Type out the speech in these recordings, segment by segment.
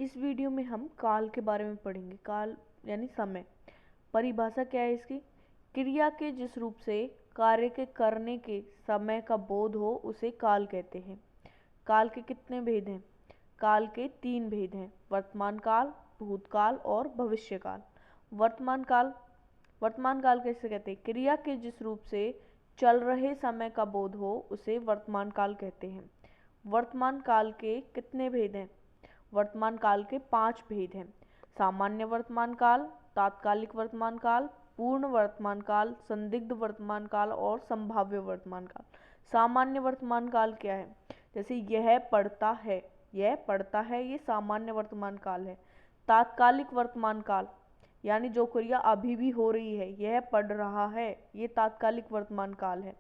इस वीडियो में हम काल के बारे में पढ़ेंगे। काल यानी समय। परिभाषा क्या है इसकी? क्रिया के जिस रूप से कार्य के करने के समय का बोध हो उसे काल कहते हैं। काल के कितने भेद हैं? काल के 3 भेद हैं, वर्तमान काल, भूतकाल और भविष्यकाल। वर्तमान काल कैसे कहते हैं? क्रिया के जिस रूप से चल रहे समय का बोध हो उसे वर्तमान काल कहते हैं। वर्तमान काल के कितने भेद हैं? वर्तमान काल के 5 भेद हैं। सामान्य वर्तमान काल, तात्कालिक वर्तमान काल, पूर्ण वर्तमान काल, संदिग्ध वर्तमान काल और संभाव्य वर्तमान काल। सामान्य वर्तमान काल क्या है? जैसे यह पढ़ता है, ये सामान्य वर्तमान काल है। तात्कालिक वर्तमान काल यानी जो क्रिया अभी भी हो रही है, यह पढ़ रहा है, ये तात्कालिक वर्तमान काल है।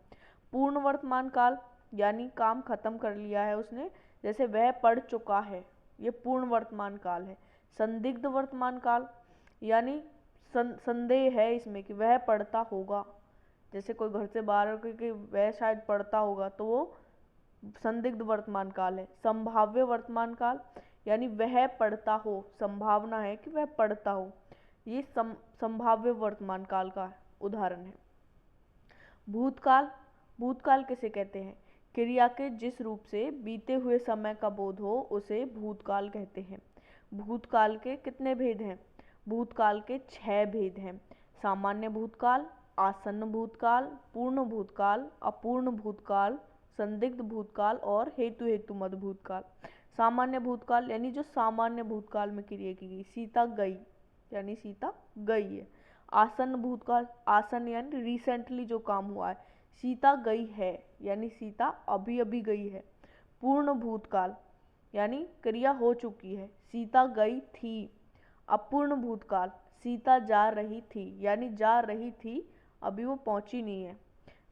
पूर्ण वर्तमान काल यानी काम खत्म कर लिया है उसने, जैसे वह पढ़ चुका है, ये पूर्ण वर्तमान काल है। संदिग्ध वर्तमान काल यानी संदेह है इसमें कि वह पढ़ता होगा, जैसे कोई घर से बाहर कि वह शायद पढ़ता होगा, तो वो संदिग्ध वर्तमान काल है। संभाव्य वर्तमान काल यानी वह पढ़ता हो, संभावना है कि वह पढ़ता हो, ये संभाव्य वर्तमान काल का उदाहरण है। भूतकाल किसे कहते हैं? क्रिया के जिस रूप से बीते हुए समय का बोध हो उसे भूतकाल कहते हैं। भूतकाल के कितने भेद हैं? भूतकाल के 6 भेद हैं। सामान्य भूतकाल, आसन्न भूतकाल, पूर्ण भूतकाल, अपूर्ण भूतकाल, संदिग्ध भूतकाल और हेतु भूतकाल। सामान्य भूतकाल यानी जो सामान्य भूतकाल में क्रिया की गई, सीता गई यानी सीता गई है। आसन्न भूतकाल, आसन्न यानी रिसेंटली जो काम हुआ है, सीता गई है यानी सीता अभी अभी गई है। पूर्ण भूतकाल यानी क्रिया हो चुकी है, सीता गई थी। अपूर्ण भूतकाल, सीता जा रही थी यानी जा रही थी, अभी वो पहुंची नहीं है।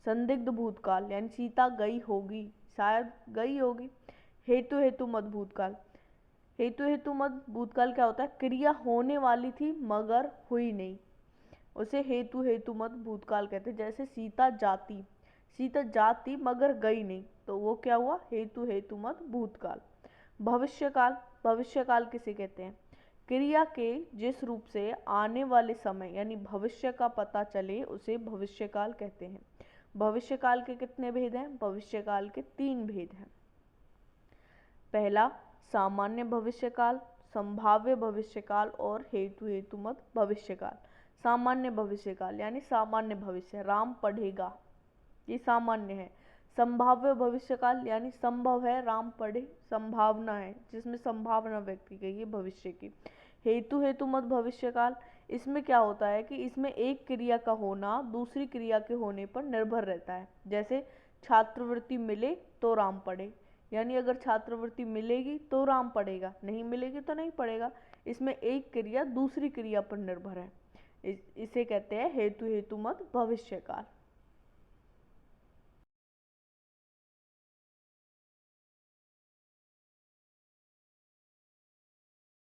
संदिग्ध भूतकाल यानी सीता गई होगी, शायद गई होगी। हेतु मत भूतकाल, भूतकाल क्या होता है? क्रिया होने वाली थी मगर हुई नहीं, उसे हेतु मत भूतकाल कहते हैं। जैसे सीता जाती मगर गई नहीं, तो वो क्या हुआ? हेतु मत भूतकाल। भविष्यकाल किसे कहते हैं? क्रिया के जिस रूप से आने वाले समय यानी भविष्य का पता चले उसे भविष्यकाल कहते हैं। भविष्यकाल के कितने भेद हैं? भविष्यकाल के 3 भेद हैं। पहला सामान्य भविष्यकाल, संभाव्य भविष्यकाल और हेतु मत भविष्यकाल। सामान्य भविष्यकाल यानी सामान्य भविष्य, राम पढ़ेगा, ये सामान्य है। संभाव्य भविष्यकाल यानी संभव है राम पढ़े, संभावना है, जिसमें संभावना व्यक्त की गई है भविष्य की। हेतु मत भविष्यकाल, इसमें क्या होता है कि इसमें एक क्रिया का होना दूसरी क्रिया के होने पर निर्भर रहता है। जैसे छात्रवृत्ति मिले तो राम पढ़े, यानी अगर छात्रवृत्ति मिलेगी तो राम पढ़ेगा, नहीं मिलेगी तो नहीं पढ़ेगा। इसमें एक क्रिया दूसरी क्रिया पर निर्भर है, इसे कहते हैं हेतु मत भविष्यकाल।